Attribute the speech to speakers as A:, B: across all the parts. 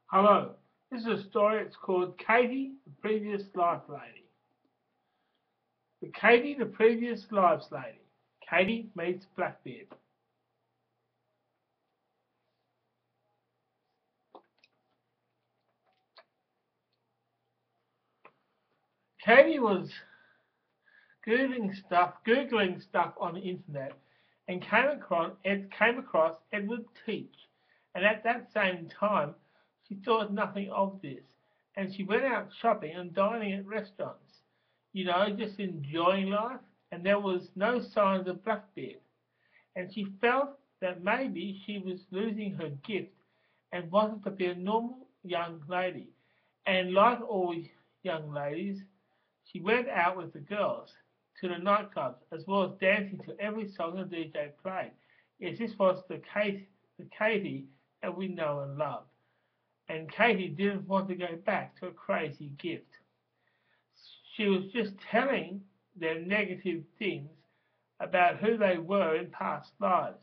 A: Hello, this is a story. It's called Katie, the Previous Life Lady. The Katie, the Previous Lives Lady. Katie meets Blackbeard. Katie was googling stuff on the internet, and came across Edward Teach. And at that same time, she thought nothing of this, and she went out shopping and dining at restaurants. Just enjoying life, and there was no signs of Blackbeard. And she felt that maybe she was losing her gift and wanted to be a normal young lady. And like all young ladies, she went out with the girls to the nightclubs as well as dancing to every song the DJ played. Yes, this was the Katie that we know and love. And Katie didn't want to go back to a crazy gift. She was just telling them negative things about who they were in past lives.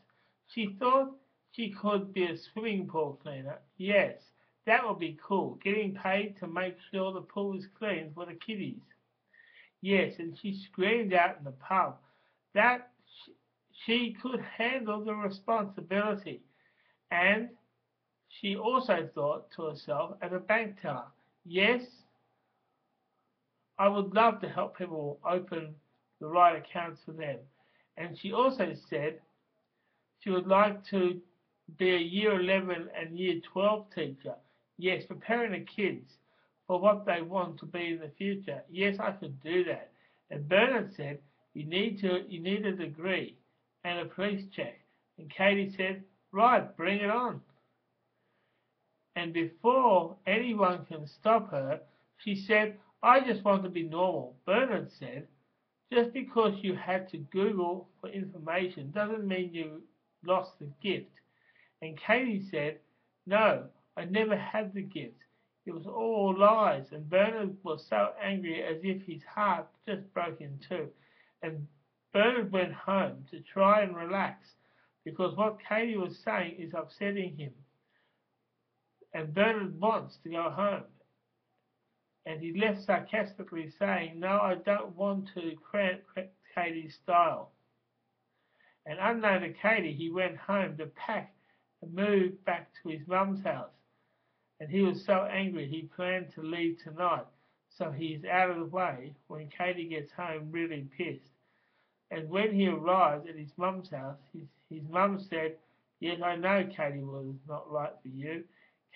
A: She thought she could be a swimming pool cleaner. Yes, that would be cool, getting paid to make sure the pool is clean for the kiddies. Yes, and she screamed out in the pub that she could handle the responsibility. And she also thought to herself as a bank teller, yes, I would love to help people open the right accounts for them. And she also said she would like to be a year 11 and year 12 teacher. Yes, preparing the kids for what they want to be in the future. Yes, I could do that. And Bernard said, you need a degree and a police check. And Katie said, right, bring it on. And before anyone can stop her, she said, I just want to be normal. Bernard said, just because you had to Google for information doesn't mean you lost the gift. And Katie said, no, I never had the gift. It was all lies. And Bernard was so angry as if his heart just broke in two. And Bernard went home to try and relax because what Katie was saying is upsetting him. And Bernard wants to go home. And he left sarcastically saying, no, I don't want to cramp Katie's style. And unknown to Katie, he went home to pack and move back to his mum's house. And he was so angry he planned to leave tonight, so he's out of the way when Katie gets home really pissed. And when he arrives at his mum's house, his mum said, yes, I know Katie was not right for you.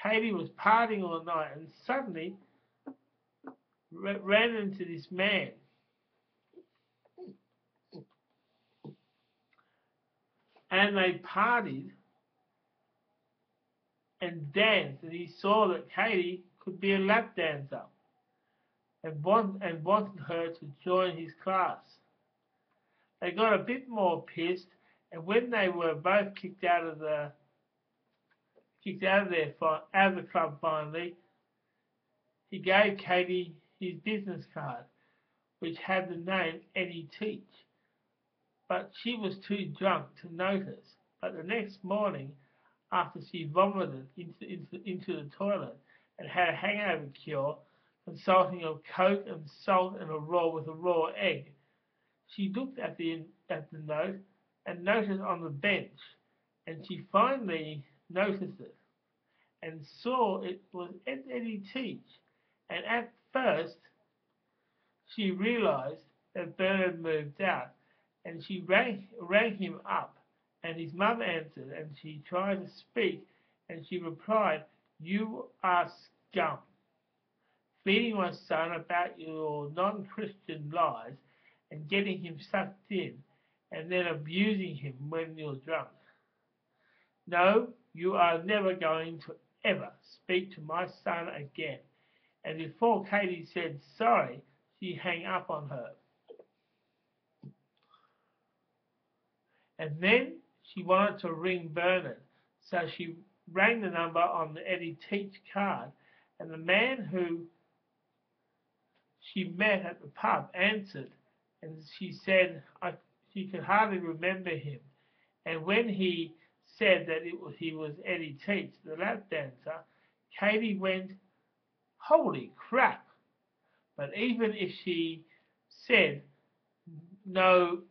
A: Katie was partying all night and suddenly ran into this man. And they partied and danced, and he saw that Katie could be a lap dancer and wanted her to join his class. They got a bit more pissed, and when they were both kicked out of the club finally, he gave Katie his business card, which had the name Eddie Teach. But she was too drunk to notice. But the next morning, after she vomited into the toilet and had a hangover cure, consulting of coke and salt and a raw egg, she looked at the note and noticed on the bench, and she finally noticed it and saw it was Eddie Teach. And at first, she realised that Bernard moved out, and she rang him up, and his mum answered, and she tried to speak, and she replied, you are scum, feeding my son about your non-Christian lies and getting him sucked in, and then abusing him when you're drunk. No, you are never going to ever speak to my son again. And before Katie said sorry, she hung up on her. And then she wanted to ring Bernard, so she rang the number on the Eddie Teach card, and the man who she met at the pub answered, and she said she could hardly remember him. And when he said that he was Eddie Teach, the lap dancer, Katie went, "Holy crap." But even if she said no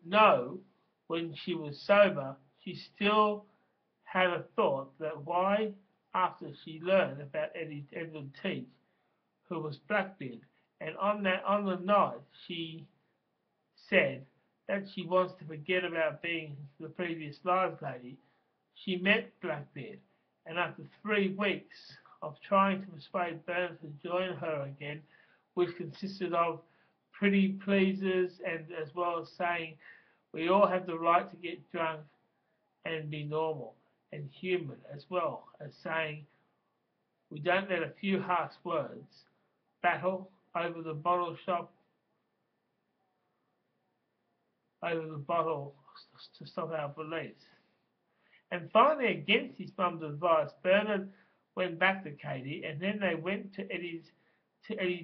A: when she was sober, she still had a thought that why, after she learned about Edward Teach, who was Blackbeard, and on the night she said that she wants to forget about being the previous lives lady, she met Blackbeard, and after 3 weeks of trying to persuade Bernard to join her again, which consisted of pretty pleasers and as well as saying we all have the right to get drunk and be normal and human, as well as saying we don't let a few harsh words battle over the bottle to stop our beliefs. And finally, against his mum's advice, Bernard went back to Katie, and then they went to Eddie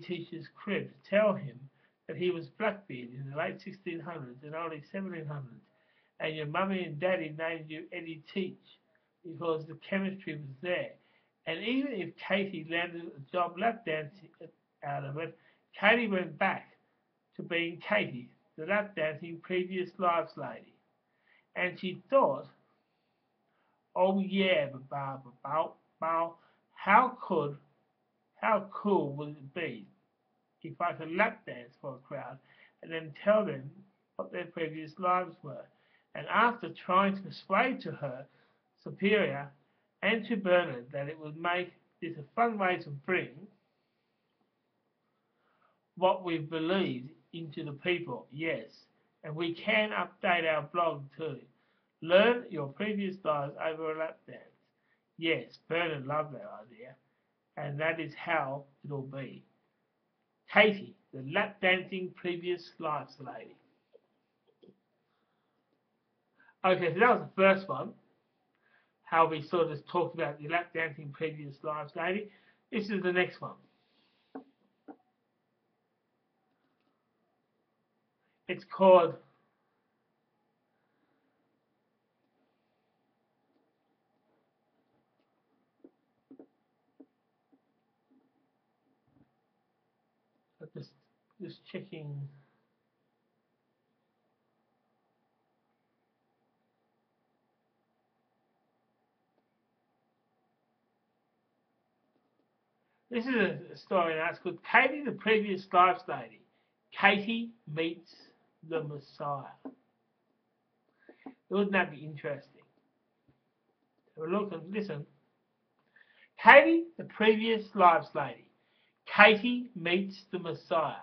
A: Teacher's crib to tell him that he was Blackbeard in the late 1600s and early 1700s, and your mummy and daddy named you Eddie Teach because the chemistry was there. And even if Katie landed a job lap dancing out of it, Katie went back to being Katie, the lap dancing previous lives lady. And she thought, oh yeah, how cool would it be if I could lap dance for a crowd and then tell them what their previous lives were. And after trying to persuade to her superior and to Bernard that it would make this a fun way to bring what we believed into the people, yes, and we can update our blog too. Learn your previous lives over a lap dance. Yes, Bernard loved that idea, and that is how it'll be. Katie, the lap dancing previous lives lady. Okay, so that was the first one, how we sort of talked about the lap dancing previous lives lady. This is the next one. It's called just checking. This is a story now. It's called Katie, the Previous Lives Lady. Katie meets the Messiah. Wouldn't that be interesting? So look and listen. Katie, the Previous Lives Lady. Katie meets the Messiah.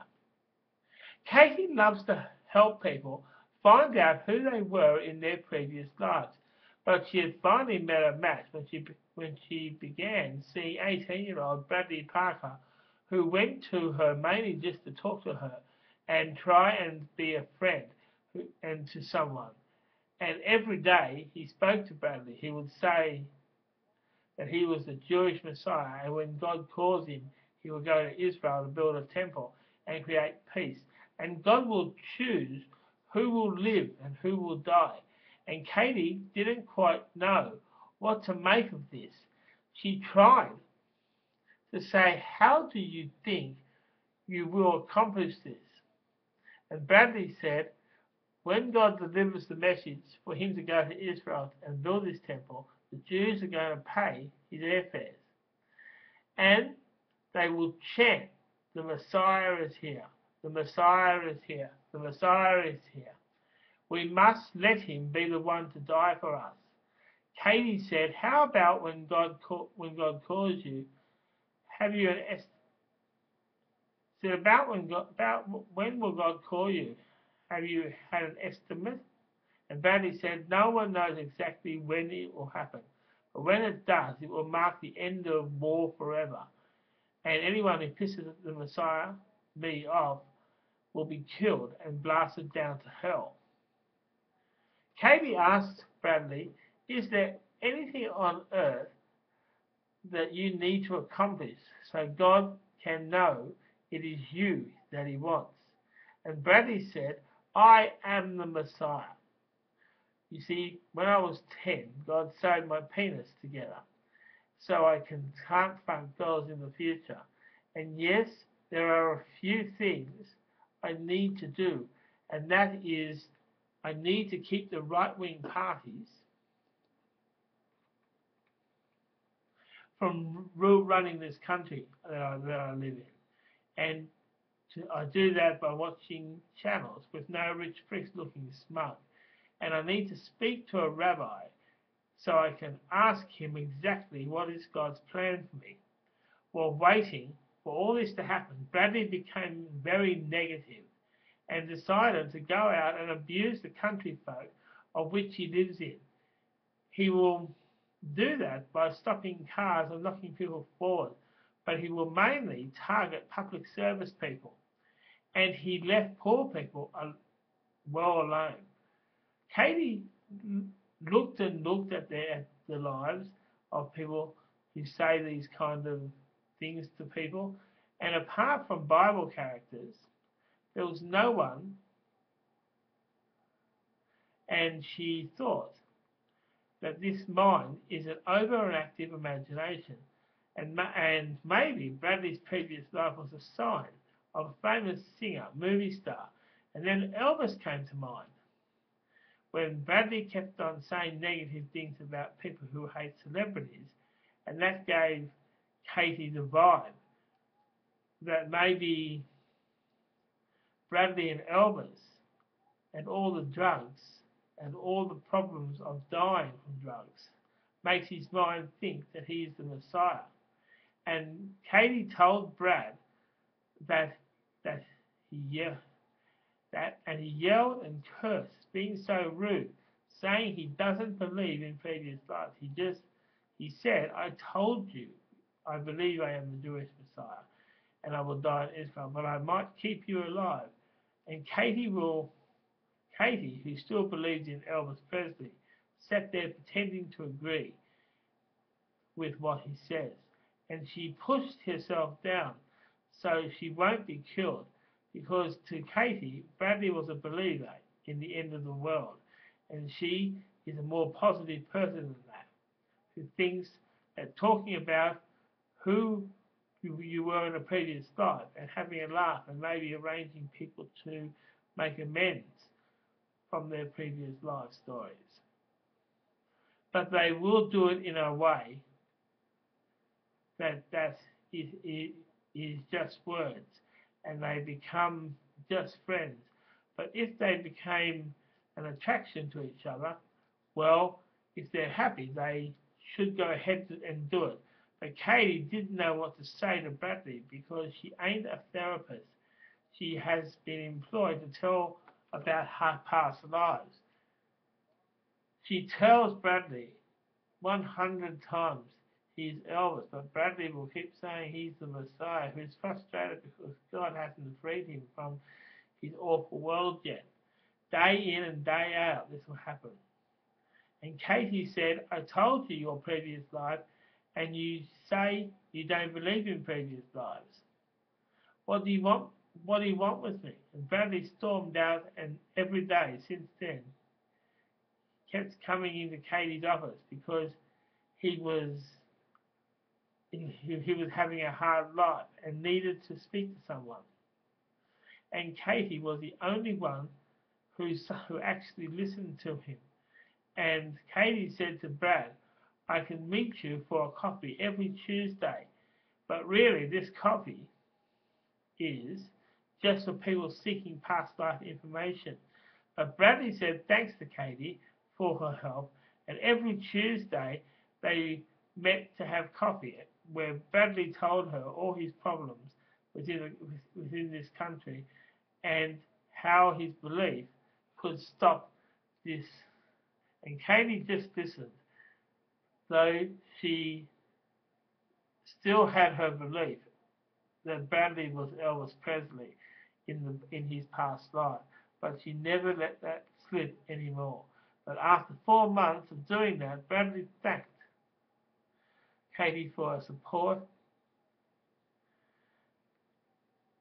A: Katie loves to help people find out who they were in their previous lives, but she had finally met a match when she began seeing 18-year-old Bradley Parker, who went to her mainly just to talk to her and try and be a friend and to someone. And every day he spoke to Bradley, he would say that he was the Jewish Messiah, and when God calls him, he will go to Israel to build a temple and create peace. And God will choose who will live and who will die. And Katie didn't quite know what to make of this. She tried to say, how do you think you will accomplish this? And Bradley said, when God delivers the message for him to go to Israel and build his temple, the Jews are going to pay his airfares. And they will chant, the Messiah is here, the Messiah is here, the Messiah is here. We must let him be the one to die for us. Katie said, how about when God calls you, have you an said about when will God call you? Have you had an estimate? And Bradley said, no one knows exactly when it will happen. But when it does, it will mark the end of war forever. And anyone who pisses the Messiah, me, off, will be killed and blasted down to hell. Katie asked Bradley, is there anything on earth that you need to accomplish so God can know it is you that he wants? And Bradley said, I am the Messiah. You see, when I was 10, God sewed my penis together. so I can't find girls in the future. And yes, there are a few things I need to do, and that is I need to keep the right-wing parties from running this country that I live in. And I do that by watching channels with no rich pricks looking smug. And I need to speak to a rabbi so I can ask him exactly what is God's plan for me. While waiting for all this to happen, Bradley became very negative and decided to go out and abuse the country folk of which he lives in. He will do that by stopping cars and knocking people forward, but he will mainly target public service people. And he left poor people well alone. Katie looked and looked at the lives of people who say these kind of things to people, and apart from Bible characters, there was no one, and she thought that this mind is an overactive imagination, and maybe Bradley's previous life was a sign of a famous singer, movie star, and then Elvis came to mind. When Bradley kept on saying negative things about people who hate celebrities, and that gave Katie the vibe that maybe Bradley and Elvis and all the drugs and all the problems of dying from drugs makes his mind think that he is the Messiah. And Katie told Brad that he yelled and cursed, being so rude, saying he doesn't believe in previous lives. He said, I told you, I believe I am the Jewish Messiah, and I will die in Israel, but I might keep you alive. And Katie, who still believes in Elvis Presley, sat there pretending to agree with what he says. And she pushed herself down so she won't be killed, because to Katie, Bradley was a believer in the end of the world, and she is a more positive person than that, who thinks that talking about who you were in a previous life and having a laugh and maybe arranging people to make amends from their previous life stories. But they will do it in a way that is just words, and they become just friends. But if they became an attraction to each other, well, if they're happy, they should go ahead and do it. But Katie didn't know what to say to Bradley because she ain't a therapist. She has been employed to tell about her past lives. She tells Bradley 100 times he's Elvis, but Bradley will keep saying he's the Messiah, who's frustrated because God hasn't freed him from his awful world yet. Day in and day out, this will happen. And Katie said, I told you your previous life, and you say you don't believe in previous lives. What do you want? What do you want with me? And Bradley stormed out, and every day since then kept coming into Katie's office because he was having a hard life and needed to speak to someone. And Katie was the only one who actually listened to him. And Katie said to Brad, I can meet you for a coffee every Tuesday, but really this coffee is just for people seeking past life information. But Bradley said thanks to Katie for her help, and every Tuesday they met to have coffee, where Bradley told her all his problems within this country and how his belief could stop this. And Katie just listened, though she still had her belief that Bradley was Elvis Presley in his past life, but she never let that slip anymore. But after 4 months of doing that, Bradley thanked Katie for her support,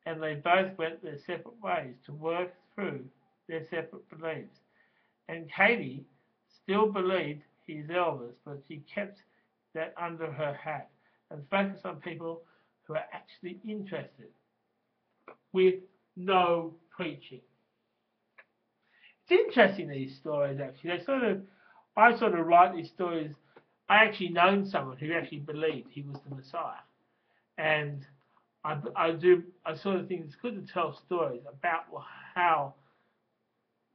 A: and they both went their separate ways to work through their separate beliefs. And Katie still believed he's Elvis, but she kept that under her hat and focus on people who are actually interested with no preaching. It's interesting, these stories, actually. I sort of write these stories. I actually known someone who actually believed he was the Messiah. And I sort of think it's good to tell stories about how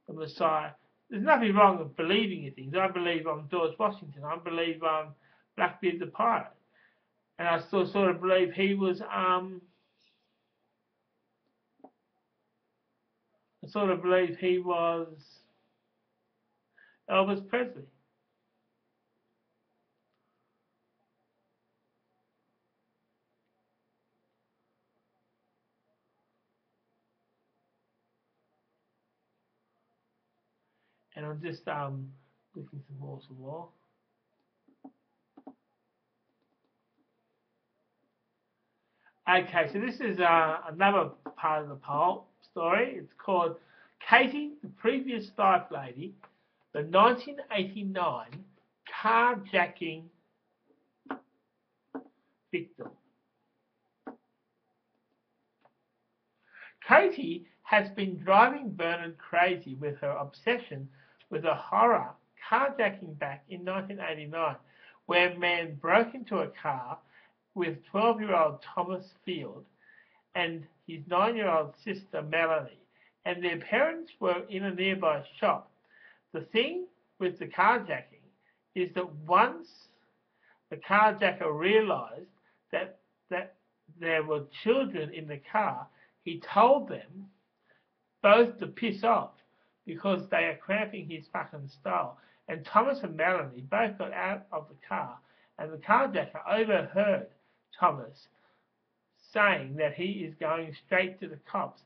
A: the Messiah. There's nothing wrong with believing in things. I believe I'm George Washington. I believe I'm Blackbeard the pirate, and I still sort of believe he was. I sort of believe he was Elvis Presley. And I'm just looking some more. Okay, so this is another part of the poem story. It's called Katie, the Previous Life Lady, the 1989 carjacking victim. Katie has been driving Bernard crazy with her obsession with a horror carjacking back in 1989, where a man broke into a car with 12-year-old Thomas Field and his 9-year-old sister Melanie, and their parents were in a nearby shop. The thing with the carjacking is that once the carjacker realised that there were children in the car, he told them both to piss off because they are cramping his fucking style. And Thomas and Melanie both got out of the car, and the carjacker overheard Thomas saying that he is going straight to the cops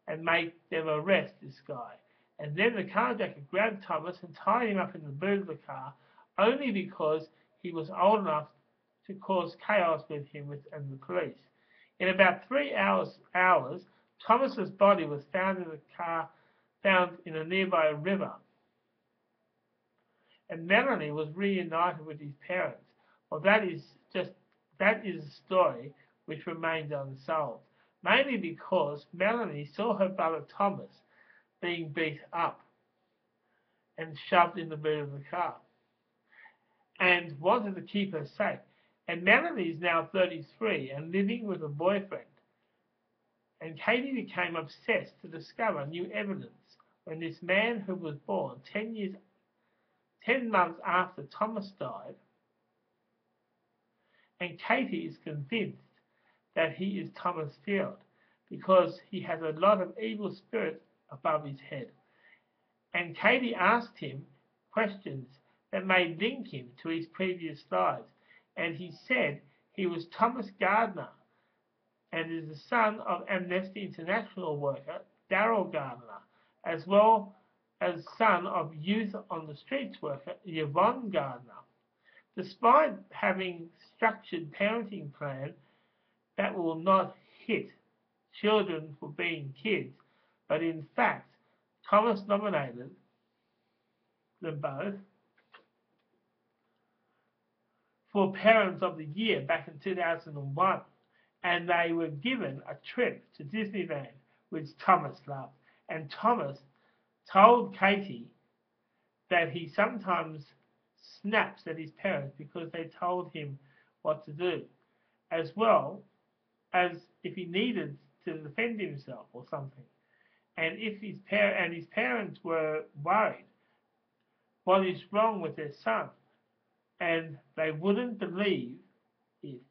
A: and make them arrest this guy. And then the carjacker grabbed Thomas and tied him up in the boot of the car only because he was old enough to cause chaos with him and the police. In about 3 hours, Thomas's body was found in a nearby river, and Melanie was reunited with his parents. Well, that is a story which remained unsolved, mainly because Melanie saw her brother Thomas being beat up and shoved in the boot of the car, and wanted to keep her safe. And Melanie is now 33 and living with a boyfriend. And Katie became obsessed to discover new evidence when this man, who was born 10 months after Thomas died, and Katie is convinced that he is Thomas Field because he has a lot of evil spirits above his head. And Katie asked him questions that may link him to his previous lives, and he said he was Thomas Gardner and is the son of Amnesty International worker Daryl Gardner, as well as son of Youth on the Streets worker Yvonne Gardner. Despite having structured parenting plan that will not hit children for being kids, but in fact, Thomas nominated them both for Parents of the Year back in 2001, and they were given a trip to Disneyland, which Thomas loved. And Thomas told Katie that he sometimes snaps at his parents because they told him what to do, as well as if he needed to defend himself or something. And if his parents were worried what is wrong with their son, and they wouldn't believe it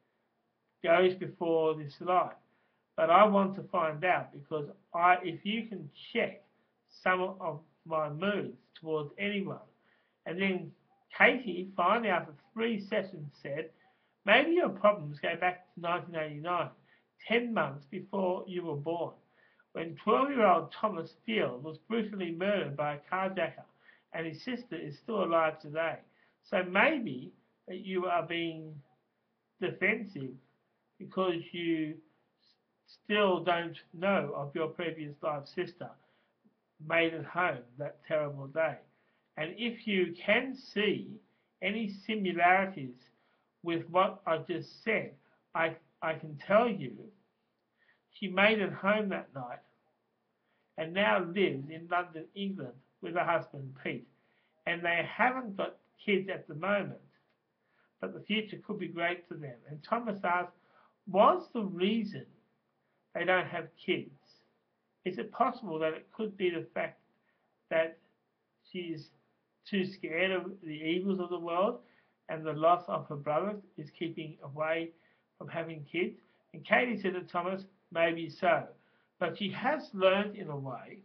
A: goes before this life. But I want to find out because if you can check some of my moods towards anyone. And then Katie, finally after 3 sessions, said, maybe your problems go back to 1989, 10 months before you were born, when 12-year-old Thomas Field was brutally murdered by a carjacker, and his sister is still alive today. So maybe that you are being defensive because you still don't know of your previous life sister made it home that terrible day. And if you can see any similarities with what I just said, I can tell you she made it home that night and now lives in London, England with her husband Pete. And they haven't got kids at the moment, but the future could be great for them. And Thomas asked, what's the reason they don't have kids? Is it possible that it could be the fact that she's too scared of the evils of the world and the loss of her brother is keeping away from having kids? And Katie said to Thomas, maybe so. But she has learned in a way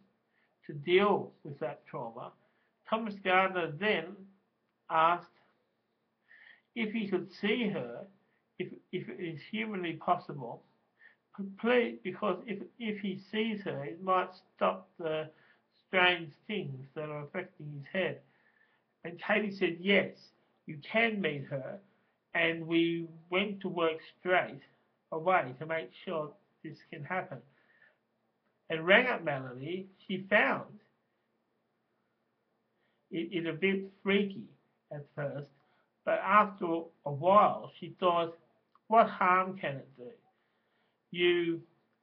A: to deal with that trauma. Thomas Gardner then asked if he could see her, if it is humanly possible, please, because if he sees her, it might stop the strange things that are affecting his head. And Katie said, yes, you can meet her. And we went to work straight away to make sure this can happen. And rang up Melanie. She found it a bit freaky at first, but after a while she thought, what harm can it do? You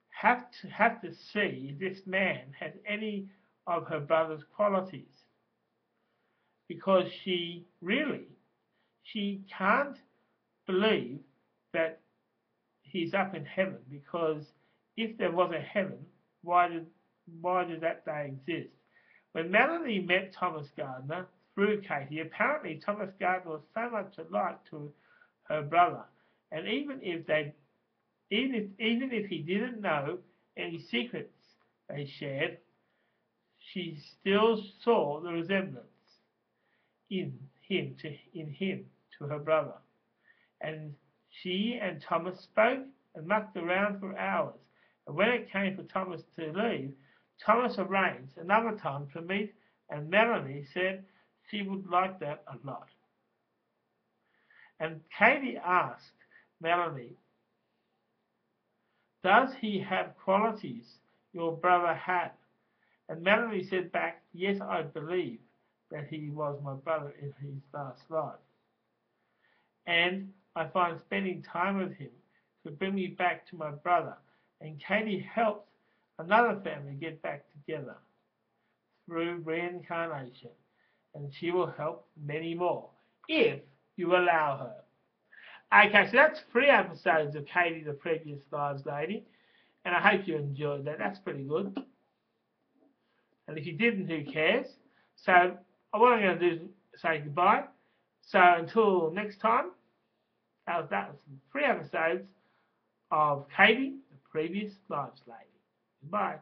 A: have to see if this man has any of her brother's qualities, because she can't believe that he's up in heaven, because if there was a heaven, why did that day exist? When Melanie met Thomas Gardner through Katie, apparently Thomas Gardner was so much alike to her brother, and even if he didn't know any secrets they shared, she still saw the resemblance in him to her brother. And she and Thomas spoke and mucked around for hours. And when it came for Thomas to leave, Thomas arranged another time to meet, and Melanie said she would like that a lot. And Katie asked Melanie, does he have qualities your brother had? And Melanie said back, yes, I believe that he was my brother in his last life. And I find spending time with him could bring me back to my brother. And Katie helped another family get back together through reincarnation. And she will help many more if you allow her. Okay, so that's 3 episodes of Katie, the Previous Lives Lady. And I hope you enjoyed that. That's pretty good. And if you didn't, who cares? So what I'm going to do is say goodbye. So until next time, that was 3 episodes of Katie, the Previous Lives Lady. Goodbye.